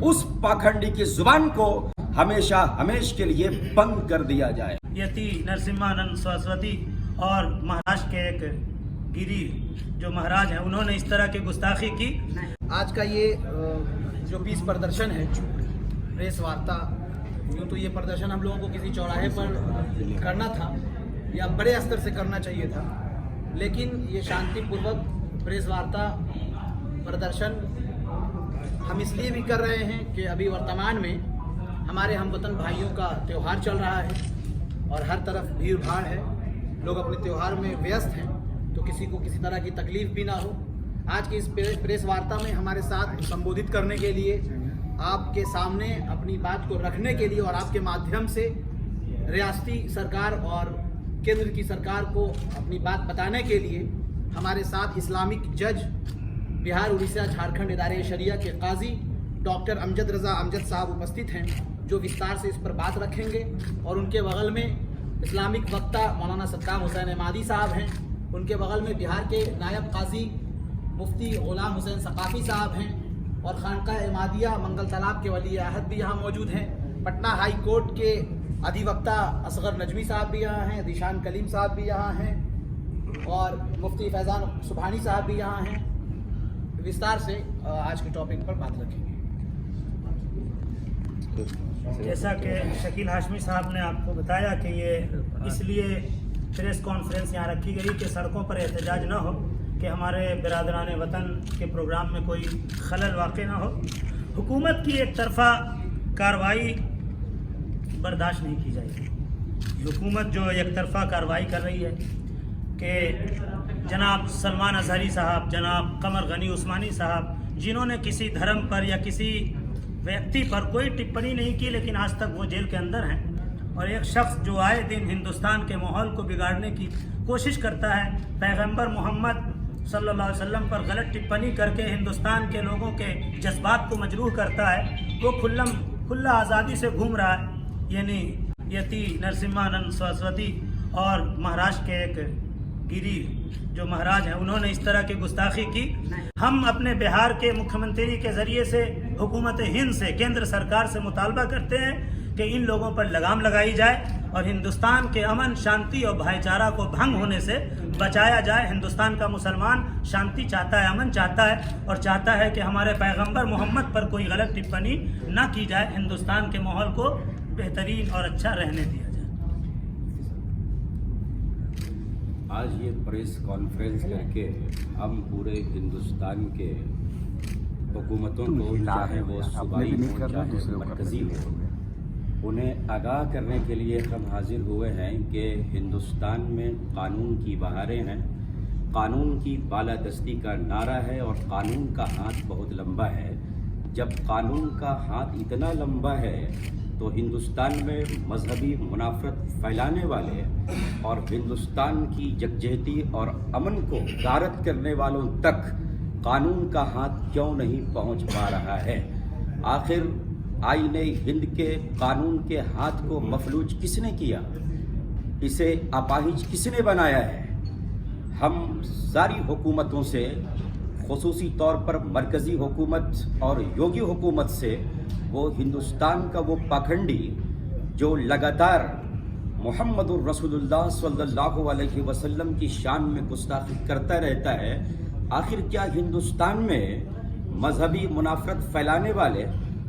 उस पाखंडी की जुबान को हमेशा हमेश के लिए बंद कर दिया जाए। यति नरसिम्हानंद सरस्वती और महाराष्ट्र के एक गिरी जो महाराज हैं, उन्होंने इस तरह की गुस्ताखी की। आज का ये जो पीस प्रदर्शन है, प्रेस वार्ता, यूँ तो ये प्रदर्शन हम लोगों को किसी चौराहे पर करना था या बड़े स्तर से करना चाहिए था, लेकिन ये शांतिपूर्वक प्रेस वार्ता प्रदर्शन हम इसलिए भी कर रहे हैं कि अभी वर्तमान में हमारे हमवतन भाइयों का त्यौहार चल रहा है और हर तरफ भीड़ भाड़ है, लोग अपने त्यौहार में व्यस्त हैं, तो किसी को किसी तरह की तकलीफ भी ना हो। आज की इस प्रेस वार्ता में हमारे साथ संबोधित करने के लिए, आपके सामने अपनी बात को रखने के लिए और आपके माध्यम से रियासती सरकार और केंद्र की सरकार को अपनी बात बताने के लिए हमारे साथ इस्लामिक जज, बिहार, उड़ीसा, झारखंड इदारे शरिया के काजी डॉक्टर अमजद रज़ा अमजद साहब उपस्थित हैं, जो विस्तार से इस पर बात रखेंगे। और उनके बगल में इस्लामिक वक्ता मौलाना सद्दाम हुसैन अहमदी साहब हैं, उनके बगल में बिहार के नायब काजी मुफ्ती गुलाम हुसैन सकाफ़ी साहब हैं और खानका अहमदिया मंगल तालाब के वली अहद भी यहाँ मौजूद हैं। पटना हाई कोर्ट के अधिवक्ता असगर नजमी साहब भी यहाँ हैं, दिशान कलीम साहब भी यहाँ हैं और मुफ्ती फैज़ान सुबहानी साहब भी यहाँ हैं। विस्तार से आज के टॉपिक पर बात रखेंगे। जैसा कि शकील हाशमी साहब ने आपको बताया कि ये इसलिए प्रेस कॉन्फ्रेंस यहाँ रखी गई कि सड़कों पर एहतजाज न हो, कि हमारे बिरादरान वतन के प्रोग्राम में कोई खलल वाक़ ना हो। हुकूमत की एक तरफ़ा कार्रवाई बर्दाश्त नहीं की जाएगी। हुकूमत जो एक तरफ़ा कार्रवाई कर रही है कि जनाब सलमान अजहरी साहब, जनाब कमर गनी उस्मानी साहब, जिन्होंने किसी धर्म पर या किसी व्यक्ति पर कोई टिप्पणी नहीं की, लेकिन आज तक वो जेल के अंदर हैं, और एक शख्स जो आए दिन हिंदुस्तान के माहौल को बिगाड़ने की कोशिश करता है, पैगंबर मोहम्मद सल्लल्लाहु अलैहि वसल्लम पर गलत टिप्पणी करके हिंदुस्तान के लोगों के जज्बात को मजरूह करता है, वो खुला आज़ादी से घूम रहा है। यानी यति नरसिम्हानंद सरस्वती और महाराष्ट्र के एक गिरी जो महाराज हैं, उन्होंने इस तरह की गुस्ताखी की। हम अपने बिहार के मुख्यमंत्री के ज़रिए से हुकूमत हिंद से, केंद्र सरकार से मुतालबा करते हैं कि इन लोगों पर लगाम लगाई जाए और हिंदुस्तान के अमन, शांति और भाईचारा को भंग होने से बचाया जाए। हिंदुस्तान का मुसलमान शांति चाहता है, अमन चाहता है और चाहता है कि हमारे पैगंबर मोहम्मद पर कोई गलत टिप्पणी ना की जाए, हिंदुस्तान के माहौल को बेहतरीन और अच्छा रहने दिया जाए। आज ये प्रेस कॉन्फ्रेंस करके हम पूरे हिंदुस्तान के हुकूमतों को, चाहे वो सूबाई हो चाहे मरकज़ी हो, उन्हें आगाह करने के लिए हम हाजिर हुए हैं कि हिंदुस्तान में कानून की बहारें हैं, कानून की बालादस्ती का नारा है और कानून का हाथ बहुत लंबा है। जब कानून का हाथ इतना लंबा है तो हिंदुस्तान में मजहबी मुनाफरत फैलाने वाले और हिंदुस्तान की यकजहती और अमन को गारत करने वालों तक कानून का हाथ क्यों नहीं पहुंच पा रहा है? आखिर आईने हिंद के कानून के हाथ को मफलूज किसने किया? इसे अपाहिज किसने बनाया है? हम सारी हुकूमतों से, खुसूसी तौर पर मरकज़ी हुकूमत और योगी हुकूमत से, वो हिंदुस्तान का वो पाखंडी जो लगातार मुहम्मदुर रसूलुल्लाह सल्लल्लाहु अलैहि वसल्लम की शान में गुस्ताखी करता रहता है, आखिर क्या हिंदुस्तान में मजहबी मुनाफरत फैलाने वाले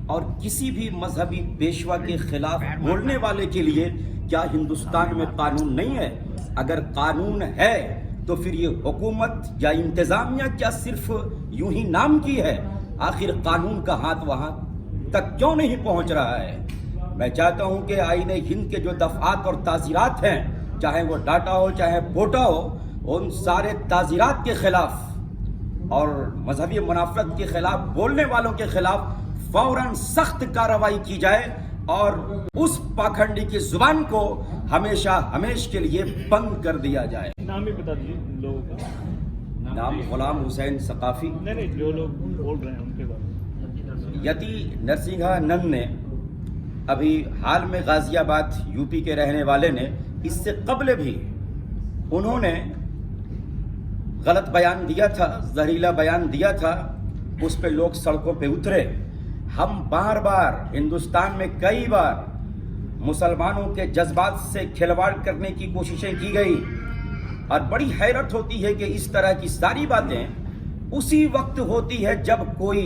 और किसी भी मजहबी पेशवा के खिलाफ बोलने वाले के लिए क्या हिंदुस्तान में कानून नहीं है? अगर कानून है तो फिर ये हुकूमत या इंतज़ामिया क्या सिर्फ यूं ही नाम की है? आखिर कानून का हाथ वहाँ तक क्यों नहीं पहुँच रहा है? मैं चाहता हूँ कि आईने हिंद के जो दफ़ात और ताज़ीरात हैं, चाहे वो डाटा हो चाहे पोटा हो, उन सारे ताज़ीरात के ख़िलाफ़ और मजहबी मुनाफरत के ख़िलाफ़ बोलने वालों के ख़िलाफ़ फ़ौरन सख्त कार्रवाई की जाए और उस पाखंडी की जुबान को हमेशा हमेश के लिए बंद कर दिया जाए। नाम भी बता दीजिए लोगों का। नाम गुलाम हुसैन सकाफ़ी। नहीं, जो लोग बोल रहे हैं उनके बारे में। यति नरसिम्हानंद ने अभी हाल में गाजियाबाद यूपी के रहने वाले ने, इससे कबल भी उन्होंने गलत बयान दिया था, जहरीला बयान दिया था, उस पे लोग सड़कों पे उतरे। हम बार बार हिंदुस्तान में कई बार मुसलमानों के जज्बात से खिलवाड़ करने की कोशिशें की गई और बड़ी हैरत होती है कि इस तरह की सारी बातें उसी वक्त होती है जब कोई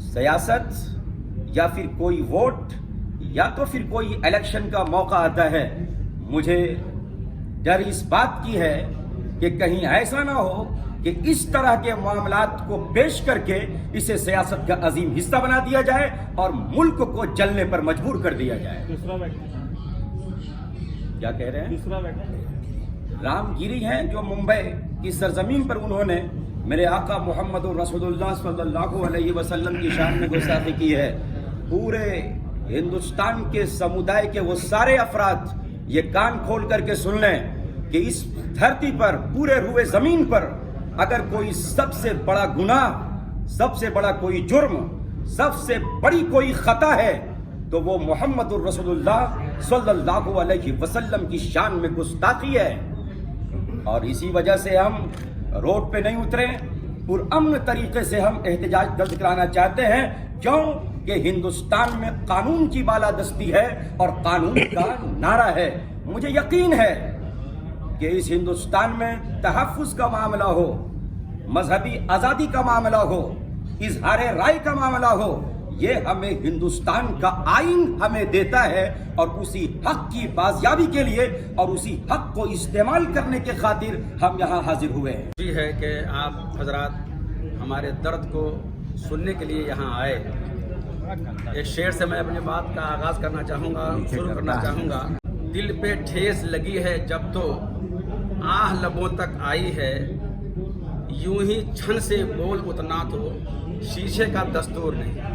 सियासत या फिर कोई वोट या तो फिर कोई इलेक्शन का मौका आता है। मुझे डर इस बात की है कि कहीं ऐसा ना हो कि इस तरह के मामलात को पेश करके इसे सियासत का अजीम हिस्सा बना दिया जाए और मुल्क को जलने पर मजबूर कर दिया जाए। दूसरा व्यक्ति क्या कह रहे हैं? दूसरा व्यक्ति रामगिरी हैं जो मुंबई की सरजमीन पर उन्होंने मेरे आका मोहम्मद रसूलुल्लाह सल्लल्लाहु अलैहि वसल्लम की शान में गुस्ताखी की है। पूरे हिंदुस्तान के समुदाय के वो सारे अफराद ये कान खोल करके सुन लें कि इस धरती पर पूरे रुए जमीन पर अगर कोई सबसे बड़ा गुनाह, सबसे बड़ा कोई जुर्म, सबसे बड़ी कोई खता है तो वो मोहम्मद रसूलुल्लाह सल्लल्लाहु अलैहि वसल्लम की शान में गुस्ताखी है। और इसी वजह से हम रोड पे नहीं उतरे, पुरअमन तरीके से हम एहतजाज दर्ज कराना चाहते हैं। क्यों कि हिंदुस्तान में कानून की बालादस्ती है और कानून का नारा है। मुझे यकीन है कि इस हिंदुस्तान में तहफ़्फ़ुज़ का मामला हो, मजहबी आज़ादी का मामला हो, इजहार राय का मामला हो, ये हमें हिंदुस्तान का आइन हमें देता है और उसी हक की बाजियाबी के लिए और उसी हक को इस्तेमाल करने के खातिर हम यहाँ हाजिर हुए हैं। जी है कि आप हजरात हमारे दर्द को सुनने के लिए यहाँ आए। एक शेर से मैं अपनी बात का आगाज़ करना चाहूँगा, शुरू करना चाहूँगा। दिल पे ठेस लगी है जब तो आह लबों तक आई है, यूं ही छन से बोल उतना तो शीशे का दस्तूर नहीं।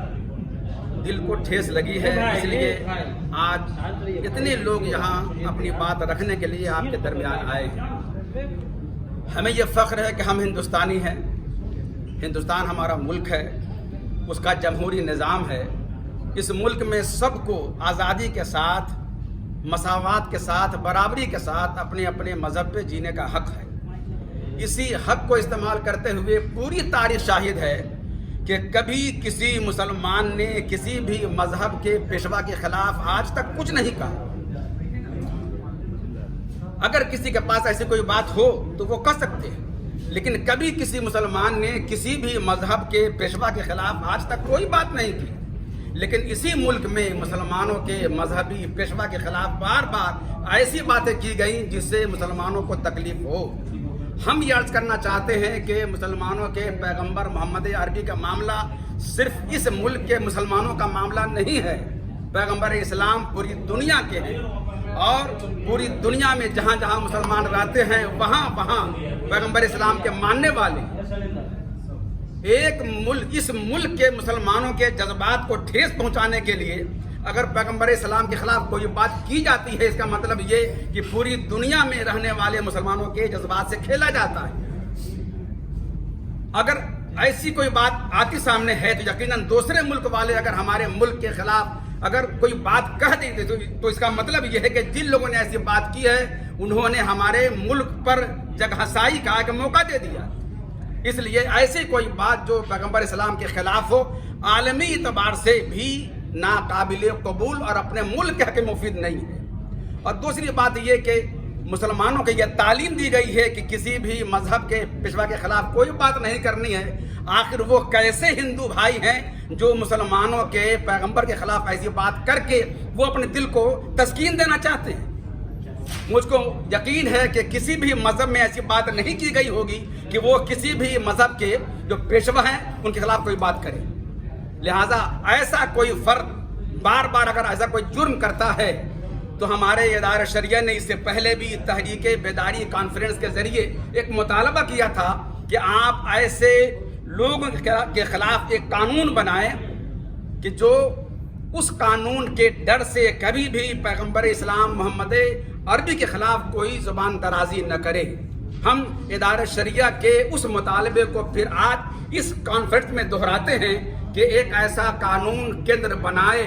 दिल को ठेस लगी है, इसलिए आज इतने लोग यहाँ अपनी बात रखने के लिए आपके दरमियान आए हैं। हमें ये फ़ख्र है कि हम हिंदुस्तानी हैं। हिंदुस्तान हमारा मुल्क है, उसका जमहूरी निज़ाम है। इस मुल्क में सबको आज़ादी के साथ, मसावात के साथ, बराबरी के साथ अपने अपने मज़हब पे जीने का हक़ है। इसी हक़ को इस्तेमाल करते हुए पूरी तारीख़ शाहिद है कि कभी किसी मुसलमान ने किसी भी मज़हब के पेशवा के ख़िलाफ़ आज तक कुछ नहीं कहा। अगर किसी के पास ऐसी कोई बात हो तो वो कर सकते हैं, लेकिन कभी किसी मुसलमान ने किसी भी मजहब के पेशवा के खिलाफ आज तक कोई बात नहीं की। लेकिन इसी मुल्क में मुसलमानों के मजहबी पेशवा के खिलाफ बार बार ऐसी बातें की गई जिससे मुसलमानों को तकलीफ हो। हम ये अर्ज करना चाहते हैं कि मुसलमानों के पैगंबर मोहम्मद अरबी का मामला सिर्फ इस मुल्क के मुसलमानों का मामला नहीं है। पैगंबर इस्लाम पूरी दुनिया के हैं और पूरी दुनिया में जहाँ जहाँ मुसलमान रहते हैं वहाँ वहाँ पैगंबर इस्लाम के मानने वाले इस मुल्क के मुसलमानों के जज्बात को ठेस पहुँचाने के लिए अगर पैगंबर इस्लाम के खिलाफ कोई बात की जाती है, इसका मतलब ये कि पूरी दुनिया में रहने वाले मुसलमानों के जज्बात से खेला जाता है। अगर ऐसी कोई बात आती सामने है तो यकीनन दूसरे मुल्क वाले अगर हमारे मुल्क के खिलाफ अगर कोई बात कह देते तो इसका मतलब यह है कि जिन लोगों ने ऐसी बात की है उन्होंने हमारे मुल्क पर जगहसाई का एक मौका दे दिया। इसलिए ऐसी कोई बात जो पैगंबर इस्लाम के खिलाफ हो आलमी एतबार से भी नाकाबिल कबूल और अपने मुल्क के मुफीद नहीं है। और दूसरी बात यह कि मुसलमानों को यह तालीम दी गई है कि किसी भी मजहब के पेशवा के खिलाफ कोई बात नहीं करनी है। आखिर वो कैसे हिंदू भाई हैं जो मुसलमानों के पैगंबर के खिलाफ ऐसी बात करके वो अपने दिल को तस्कीन देना चाहते हैं। मुझको यकीन है कि किसी भी मजहब में ऐसी बात नहीं की गई होगी कि वो किसी भी मजहब के जो पेशवा हैं उनके खिलाफ कोई बात करे। लिहाजा ऐसा कोई फर्द बार बार अगर ऐसा कोई जुर्म करता है तो हमारे इदारा शरिया ने इससे पहले भी तहरीक बेदारी कॉन्फ्रेंस के जरिए एक मुतालबा किया था कि आप ऐसे लोगों के खिलाफ एक कानून बनाएं कि जो उस कानून के डर से कभी भी पैगंबर इस्लाम मोहम्मद अरबी के खिलाफ कोई जुबान दराजी न करे। हम इदारा शरिया के उस मुतालबे को फिर आज इस कॉन्फ्रेंस में दोहराते हैं कि एक ऐसा कानून केंद्र बनाए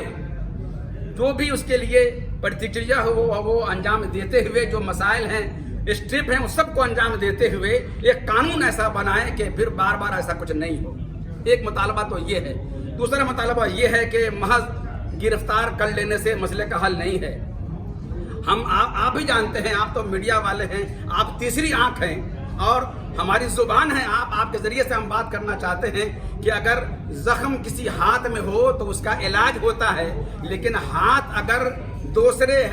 जो भी उसके लिए प्रतिक्रिया हो वो अंजाम देते हुए जो मसाइल हैं स्ट्रिप हैं उस सबको अंजाम देते हुए एक कानून ऐसा बनाए कि फिर बार बार ऐसा कुछ नहीं हो। एक मुतालबा तो ये है। दूसरा मुतालबा ये है कि महज गिरफ्तार कर लेने से मसले का हल नहीं है। आप भी जानते हैं, आप तो मीडिया वाले हैं, आप तीसरी आंख हैं और हमारी जुबान है। आपके जरिए से हम बात करना चाहते हैं कि अगर जख्म किसी हाथ में हो तो उसका इलाज होता है, लेकिन हाथ अगर दूसरे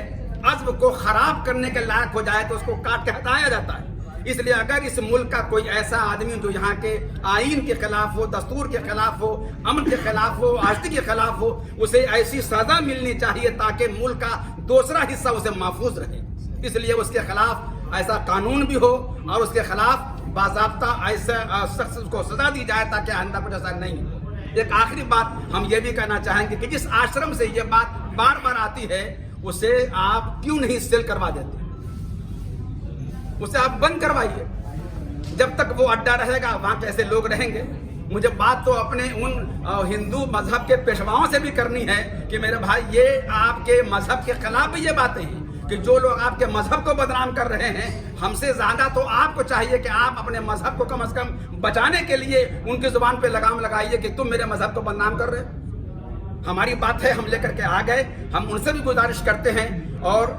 अज़्व को खराब करने के लायक हो जाए तो उसको काट के हटाया जाता है। इसलिए अगर इस मुल्क का कोई ऐसा आदमी जो यहाँ के आईन के खिलाफ हो, दस्तूर के खिलाफ हो, अमन के खिलाफ हो, आज़ादी के खिलाफ हो, उसे ऐसी सजा मिलनी चाहिए ताकि मुल्क का दूसरा हिस्सा उसे महफूज रहे। इसलिए उसके खिलाफ ऐसा कानून भी हो और उसके खिलाफ बाज़ाब्ता ऐसा शख्स को सजा दी जाए ताकि आइंदा कुछ ऐसा नहीं हो। एक आखिरी बात हम ये भी कहना चाहेंगे कि जिस आश्रम से ये बात बार बार आती है उसे आप क्यों नहीं सील करवा देते, उसे आप बंद करवाइए। जब तक वो अड्डा रहेगा वहाँ कैसे लोग रहेंगे। मुझे बात तो अपने उन हिंदू मजहब के पेशवाओं से भी करनी है कि मेरे भाई ये आपके मजहब के खिलाफ भी ये बातें हैं कि जो लोग आपके मजहब को बदनाम कर रहे हैं, हमसे ज्यादा तो आपको चाहिए कि आप अपने मजहब को कम से कम बचाने के लिए उनकी जुबान पे लगाम लगाइए कि तुम मेरे मजहब को बदनाम कर रहे हो। हमारी बात है, हम लेकर के आ गए। हम उनसे भी गुजारिश करते हैं और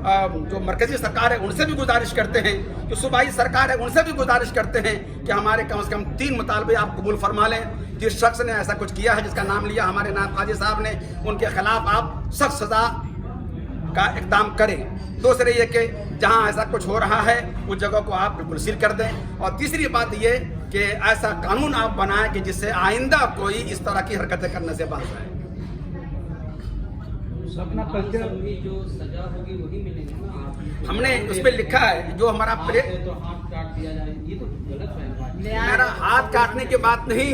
जो मरकजी सरकार है उनसे भी गुजारिश करते हैं, जो सूबाई सरकार है उनसे भी गुजारिश करते हैं कि हमारे कम से कम 3 मुतालबे आप कबूल फरमा लें। जिस शख्स ने ऐसा कुछ किया है, जिसका नाम लिया हमारे नायब काजी साहब ने, उनके खिलाफ आप सख्त सजा का इक़दाम करें। दूसरे ये कि जहाँ ऐसा कुछ हो रहा है उस जगह को आप बिल्कुल सील कर दें। और तीसरी बात ये कि ऐसा कानून आप बनाएं कि जिससे आइंदा कोई इस तरह की हरकतें करने से बच जाए। अपना कल्चर जो सजा होगी वही मिलेगी ना। हमने उस पर लिखा है जो हमारा तो हाथ काट दिया जाए, ये तो गलत है। मेरा हाथ काटने की बात नहीं,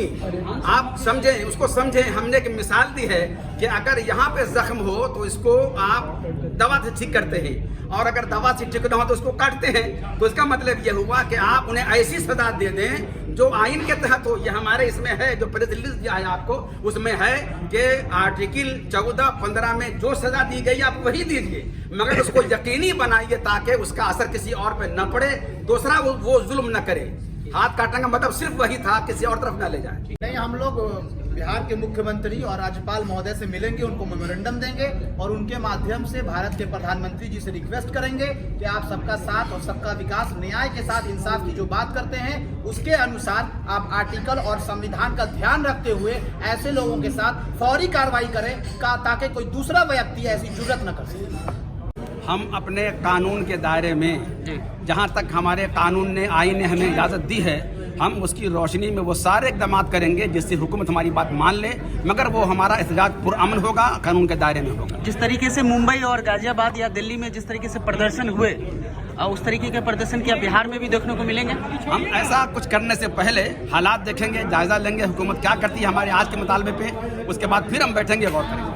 आप समझें, उसको समझें। हमने एक मिसाल दी है कि अगर यहाँ पे जख्म हो तो इसको आप दवा से ठीक करते हैं और अगर दवा से ठीक ना हो तो उसको काटते हैं। तो इसका मतलब ये हुआ कि आप उन्हें ऐसी सजा दे दें जो आइन के तहत हो। ये हमारे इसमें है, जो प्रेस रिलीज दिया है आपको, उसमें है कि आर्टिकल 14-15 में जो सजा दी गई आप वही दीजिए, मगर उसको यकीनी बनाइए ताकि उसका असर किसी और पे न पड़े, दूसरा वो जुल्म न करे। हाथ काटने का मतलब सिर्फ वही था, किसी और तरफ न ले जाए। नहीं, हम लोग बिहार के मुख्यमंत्री और राज्यपाल महोदय से मिलेंगे, उनको मेमोरेंडम देंगे और उनके माध्यम से भारत के प्रधानमंत्री जी से रिक्वेस्ट करेंगे कि आप सबका साथ और सबका विकास, न्याय के साथ इंसाफ की जो बात करते हैं उसके अनुसार आप आर्टिकल और संविधान का ध्यान रखते हुए ऐसे लोगों के साथ फौरी कार्रवाई करें ताकि कोई दूसरा व्यक्ति ऐसी जुर्रत न कर सके। हम अपने कानून के दायरे में, जहाँ तक हमारे कानून ने, आइन ने हमें इजाज़त दी है, हम उसकी रोशनी में वो सारे इक़दाम करेंगे जिससे हुकूमत हमारी बात मान ले, मगर वो हमारा एहतजाज पुरअमन होगा, कानून के दायरे में होगा। जिस तरीके से मुंबई और गाजियाबाद या दिल्ली में जिस तरीके से प्रदर्शन हुए, उस तरीके के प्रदर्शन क्या बिहार में भी देखने को मिलेंगे? हम ऐसा कुछ करने से पहले हालात देखेंगे, जायज़ा लेंगे, हुकूमत क्या करती है हमारे आज के मुतालबे पे, उसके बाद फिर हम बैठेंगे, गौर करेंगे।